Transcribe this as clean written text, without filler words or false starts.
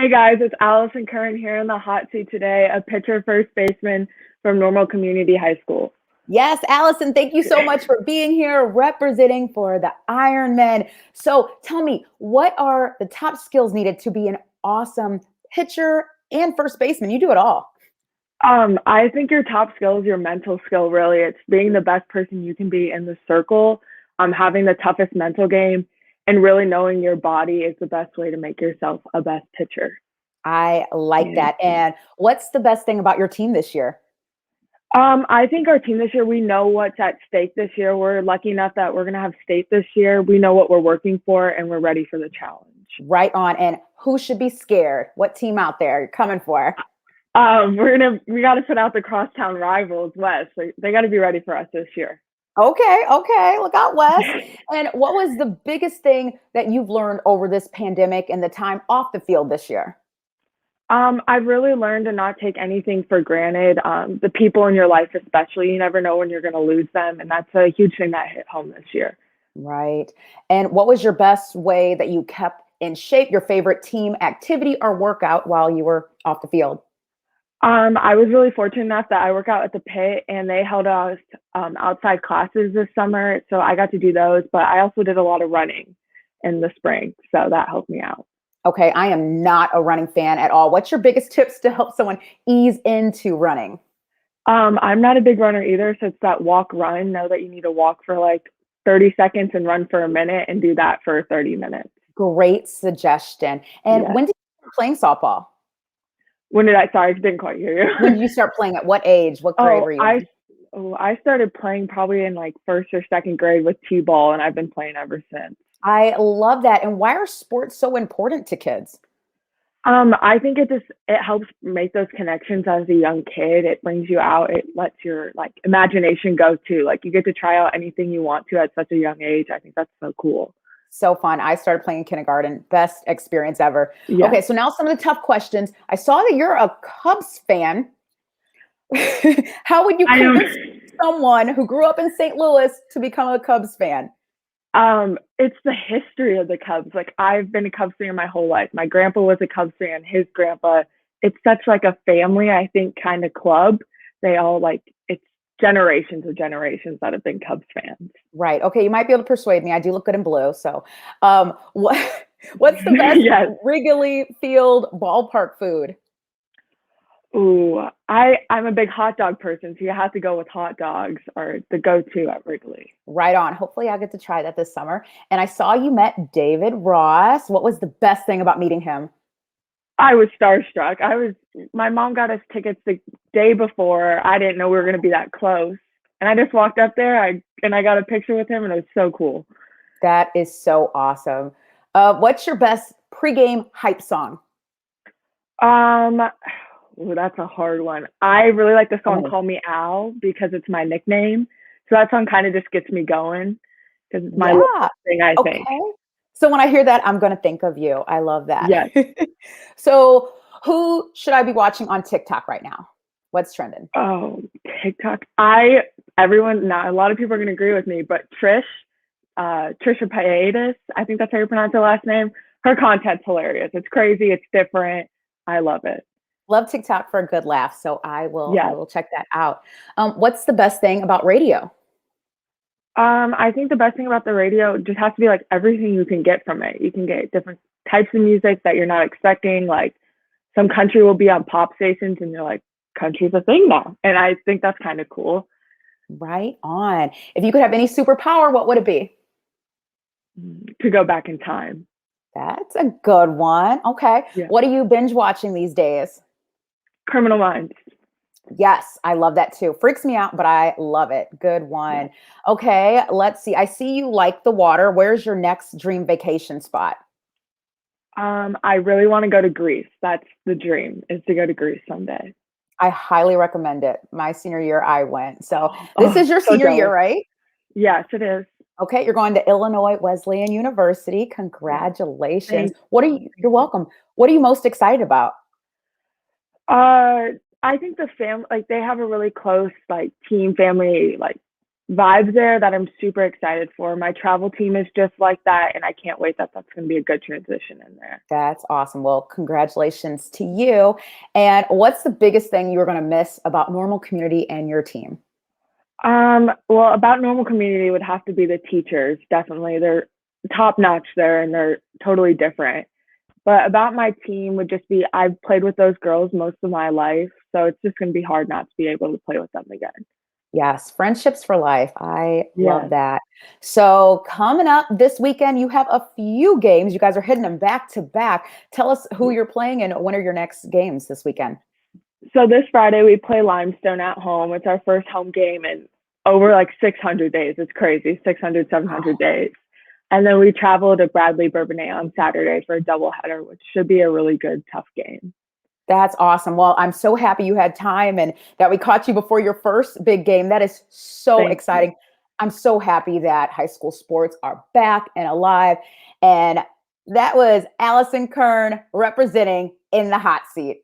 Hey guys, it's Alison Kern here in the hot seat today, a pitcher first baseman from Normal Community High School. Yes, Allison, thank you so much for being here representing for the Ironmen. So tell me, what are the top skills needed to be an awesome pitcher and first baseman? You do it all. I think your top skill is your mental skill, really. It's being the best person you can be in the circle, having the toughest mental game, and really knowing your body is the best way to make yourself a best pitcher. I like Yeah. that. And what's the best thing about your team this year? I think our team this year, we know what's at stake this year. We're lucky enough that we're going to have state this year. We know what we're working for, and we're ready for the challenge. Right on. And who should be scared? What team out there you're coming for? We got to put out the crosstown rivals, West. They got to be ready for us this year. Okay. Look out, Wes. And what was the biggest thing that you've learned over this pandemic and the time off the field this year? I've really learned to not take anything for granted. The people in your life, especially, you never know when you're going to lose them. And that's a huge thing that hit home this year. Right. And what was your best way that you kept in shape, your favorite team activity or workout while you were off the field? I was really fortunate enough that I work out at the pit and they held us outside classes this summer. So I got to do those, but I also did a lot of running in the spring. So that helped me out. Okay, I am not a running fan at all. What's your biggest tips to help someone ease into running? I'm not a big runner either. So it's that walk run. Know that you need to walk for like 30 seconds and run for a minute and do that for 30 minutes. Great suggestion. And Yes. when did you start playing softball? Sorry, I didn't quite hear you. When did you start playing? At what age? What grade were you in? I started playing probably in like first or second grade with T-ball, and I've been playing ever since. I love that. And why are sports so important to kids? I think it helps make those connections as a young kid. It brings you out. It lets your like imagination go too. Like you get to try out anything you want to at such a young age. I think that's so cool. So fun. I started playing in kindergarten. Best experience ever. Yeah. Okay, so now some of the tough questions. I saw that you're a Cubs fan. How would you convince someone who grew up in St. Louis to become a Cubs fan? It's the history of the Cubs. Like I've been a Cubs fan my whole life. My grandpa was a Cubs fan, his grandpa. It's such like a family, I think, kind of club. They all like it's generations of generations that have been Cubs fans. Right. Okay, you might be able to persuade me. I do look good in blue. So what's the best Yes. Wrigley Field ballpark food? Ooh, I'm a big hot dog person, so you have to go with hot dogs are the go-to at Wrigley. Right on. Hopefully I'll get to try that this summer. And I saw you met David Ross. What was the best thing about meeting him? I was starstruck. My mom got us tickets the day before. I didn't know we were going to be that close. And I just walked up there I got a picture with him and it was so cool. That is so awesome. What's your best pregame hype song? Ooh, that's a hard one. I really like the song Call Me Al because it's my nickname. So that song kind of just gets me going because it's my little thing, I think. So when I hear that, I'm going to think of you. I love that. Yes. So who should I be watching on TikTok right now? What's trending? Oh, TikTok. A lot of people are going to agree with me, but Trisha Paytas, I think that's how you pronounce her last name. Her content's hilarious. It's crazy. It's different. I love it. Love TikTok for a good laugh. So I will check that out. What's the best thing about radio? I think the best thing about the radio just has to be like everything you can get from it. You can get different types of music that you're not expecting. Like some country will be on pop stations and you're like, country's a thing now. And I think that's kind of cool. Right on. If you could have any superpower, what would it be? To go back in time. That's a good one. Okay. Yeah. What are you binge watching these days? Criminal Minds. Yes, I love that too. Freaks me out, but I love it. Good one. Yeah. Okay, let's see. I see you like the water. Where's your next dream vacation spot? I really want to go to Greece. That's the dream, is to go to Greece someday. I highly recommend it. My senior year, I went. So this is your senior year, right? Yes, it is. Okay, you're going to Illinois Wesleyan University. Congratulations. You're welcome. What are you most excited about? I think the family, like they have a really close like team family like vibes there that I'm super excited for. My travel team is just like that, and I can't wait that that's going to be a good transition in there. That's awesome. Well, congratulations to you. And what's the biggest thing you're going to miss about Normal Community and your team? Well, about normal community would have to be the teachers. Definitely, they're top notch there, and they're totally different. But about my team would just be I've played with those girls most of my life, so it's just going to be hard not to be able to play with them again. Yes, friendships for life. I love Yes. that. So, coming up this weekend, you have a few games. You guys are hitting them back to back. Tell us who you're playing and when are your next games this weekend? So this Friday we play Limestone at home. It's our first home game in over like 600 days. It's crazy, 600, 700 days. And then we travel to Bradley Bourbonnais on Saturday for a doubleheader, which should be a really good, tough game. That's awesome. Well, I'm so happy you had time and that we caught you before your first big game. That is so Thank you. exciting. I'm so happy that high school sports are back and alive. And that was Alison Kern representing in the hot seat.